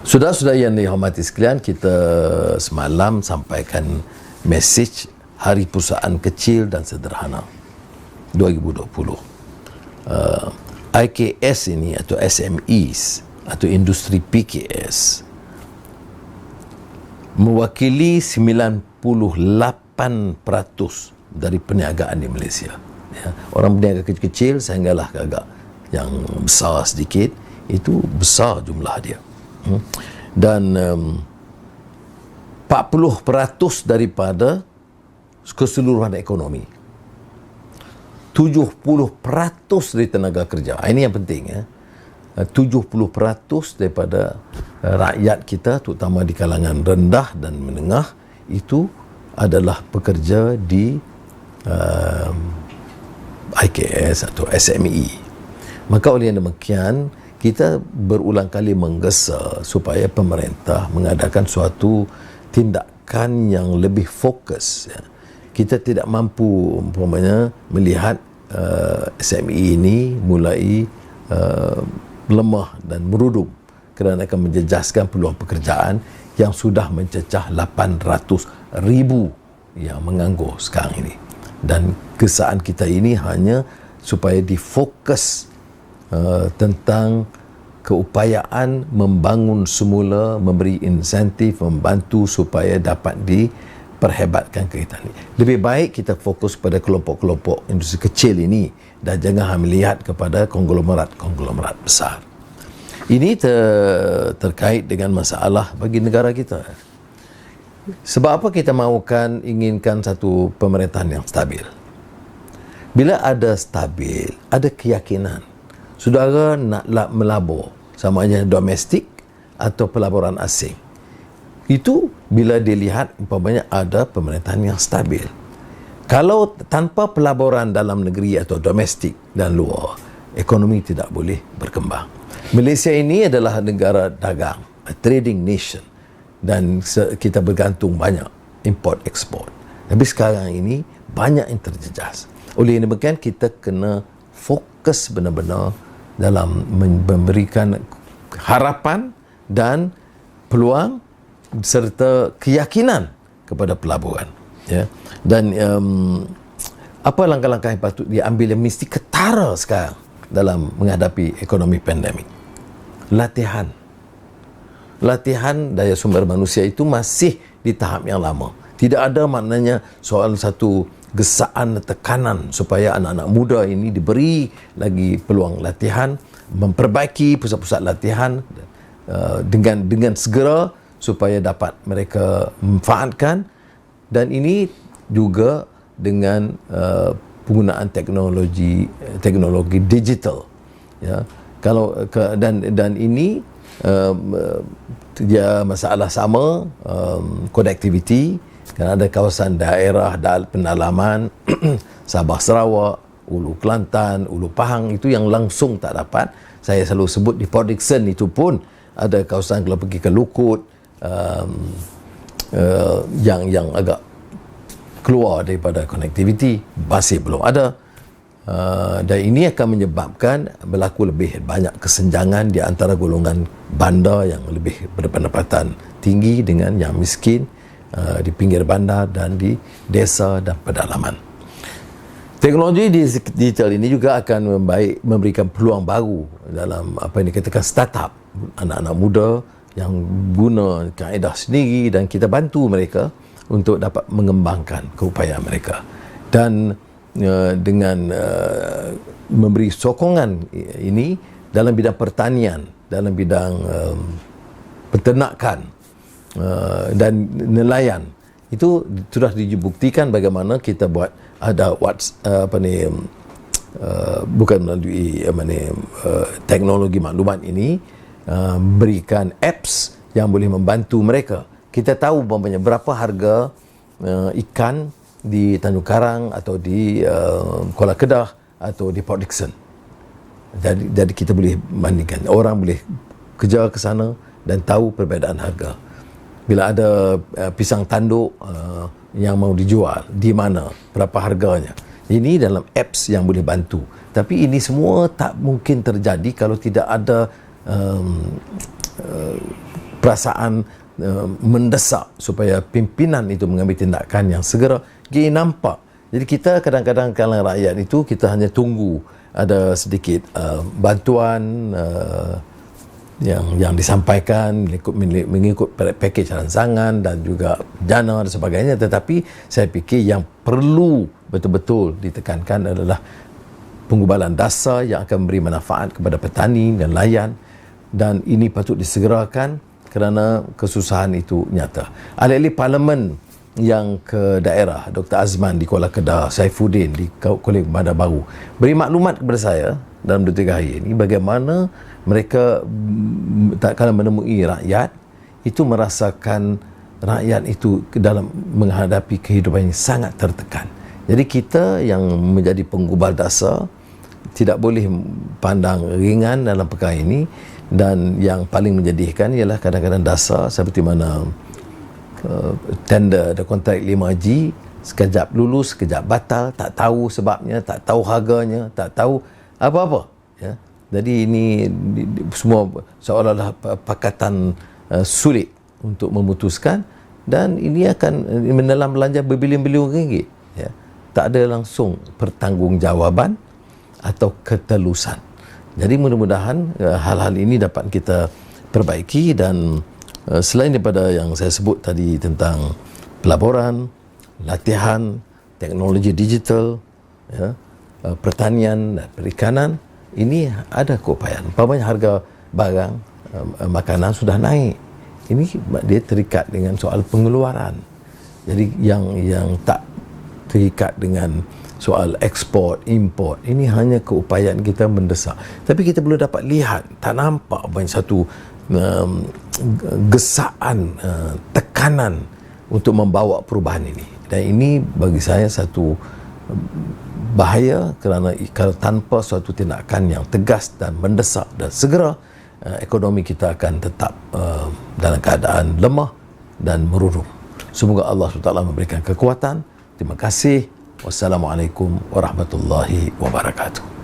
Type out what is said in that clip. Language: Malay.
Sudah-sudah yang dihormati sekalian, kita semalam sampaikan mesej Hari Perusahaan Kecil dan Sederhana 2020. IKS ini atau SMEs atau industri PKS mewakili 98% dari perniagaan di Malaysia. Ya, orang berniaga kecil-kecil sehinggalah agak yang besar sedikit, itu besar jumlah dia. Dan 40% daripada keseluruhan ekonomi, 70% dari tenaga kerja. Ini yang penting, ya. 70% daripada rakyat kita, terutama di kalangan rendah dan menengah, itu adalah pekerja di IKS atau SME. Maka oleh demikian, kita berulang kali menggesa supaya pemerintah mengadakan suatu tindakan yang lebih fokus, ya. Kita tidak mampu umpamanya melihat SME ini mulai lemah dan merudum kerana akan menjejaskan peluang pekerjaan yang sudah mencecah 800,000 yang menganggur sekarang ini. Dan kesaan kita ini hanya supaya difokus tentang keupayaan membangun semula, memberi insentif, membantu supaya dapat diperhebatkan kegiatan ini. Lebih baik kita fokus pada kelompok-kelompok industri kecil ini dan jangan melihat kepada konglomerat-konglomerat besar. Ini terkait dengan masalah bagi negara kita. Sebab apa kita inginkan satu pemerintahan yang stabil? Bila ada stabil, ada keyakinan saudara nak melabur, sama ada domestik atau pelaburan asing, itu bila dilihat umpamanya ada pemerintahan yang stabil. Kalau tanpa pelaburan dalam negeri atau domestik dan luar, ekonomi tidak boleh berkembang. Malaysia ini adalah negara dagang, a trading nation, dan kita bergantung banyak import ekspor. Tapi sekarang ini banyak yang terjejas. Oleh demikian kita kena fokus benar-benar dalam memberikan harapan dan peluang serta keyakinan kepada pelaburan, ya. Dan apa langkah-langkah yang patut diambil yang mesti ketara sekarang dalam menghadapi ekonomi pandemik? Latihan daya sumber manusia itu masih di tahap yang lama. Tidak ada maknanya soal satu gesaan tekanan supaya anak-anak muda ini diberi lagi peluang latihan, memperbaiki pusat-pusat latihan dengan segera supaya dapat mereka memanfaatkan. Dan ini juga dengan penggunaan teknologi digital, ya. Dan ini dia masalah sama connectivity, kerana ada kawasan daerah pendalaman Sabah Sarawak, Ulu Kelantan, Ulu Pahang itu yang langsung tak dapat. Saya selalu sebut di Port Dickson itu pun ada kawasan kalau pergi ke Lukut yang agak keluar daripada connectivity, masih belum ada. Dan ini akan menyebabkan berlaku lebih banyak kesenjangan di antara golongan bandar yang lebih berpendapatan tinggi dengan yang miskin di pinggir bandar dan di desa dan pedalaman. Teknologi digital ini juga akan memberikan peluang baru dalam apa yang dikatakan startup, anak-anak muda yang guna kaedah sendiri, dan kita bantu mereka untuk dapat mengembangkan keupayaan mereka. Dan dengan memberi sokongan ini dalam bidang pertanian, dalam bidang peternakan dan nelayan, itu sudah dibuktikan bagaimana kita buat ada bukan melalui teknologi maklumat ini, berikan apps yang boleh membantu mereka. Kita tahu berapa harga ikan di Tanjung Karang atau di Kuala Kedah atau di Port Dickson. Jadi kita boleh bandingkan. Orang boleh kerja ke sana dan tahu perbezaan harga. Bila ada pisang tanduk yang mau dijual, di mana, berapa harganya. Ini dalam apps yang boleh bantu. Tapi ini semua tak mungkin terjadi kalau tidak ada perasaan mendesak supaya pimpinan itu mengambil tindakan yang segera nampak. Jadi kita kadang-kadang kalangan rakyat itu kita hanya tunggu ada sedikit bantuan yang disampaikan mengikut pakej rancangan dan juga dana dan sebagainya, tetapi saya fikir yang perlu betul-betul ditekankan adalah penggubalan dasar yang akan memberi manfaat kepada petani dan nelayan, dan ini patut disegerakan kerana kesusahan itu nyata. Ahli-ahli parlimen yang ke daerah, Dr. Azman di Kuala Kedah, Saifuddin di Kuala Bandar Baru, beri maklumat kepada saya dalam 2-3 hari ini bagaimana mereka tak kala menemui rakyat itu merasakan rakyat itu dalam menghadapi kehidupan yang sangat tertekan. Jadi kita yang menjadi penggubal dasar tidak boleh pandang ringan dalam perkara ini, dan yang paling menyedihkan ialah kadang-kadang dasar seperti mana tender ada kontrak 5G, sekejap lulus, sekejap batal, tak tahu sebabnya, tak tahu harganya, tak tahu apa-apa, ya. Jadi ini semua seolah-olah pakatan sulit untuk memutuskan, dan ini akan menelan belanja berbilion-bilion ringgit, ya. Tak ada langsung pertanggungjawaban atau ketelusan. Jadi mudah-mudahan hal-hal ini dapat kita perbaiki, dan selain daripada yang saya sebut tadi tentang pelaburan, latihan, teknologi digital, ya, pertanian dan perikanan, ini ada keupayaan. Umpamanya harga barang makanan sudah naik. Ini dia terikat dengan soal pengeluaran. Jadi yang tak terikat dengan soal ekspor, import, ini hanya keupayaan kita mendesak. Tapi kita belum dapat lihat, tak nampak banyak satu gesaan, tekanan untuk membawa perubahan ini. Dan ini bagi saya satu bahaya, kerana kalau tanpa suatu tindakan yang tegas dan mendesak dan segera, ekonomi kita akan tetap dalam keadaan lemah dan merunung. Semoga Allah SWT memberikan kekuatan. Terima kasih. Wassalamualaikum warahmatullahi wabarakatuh.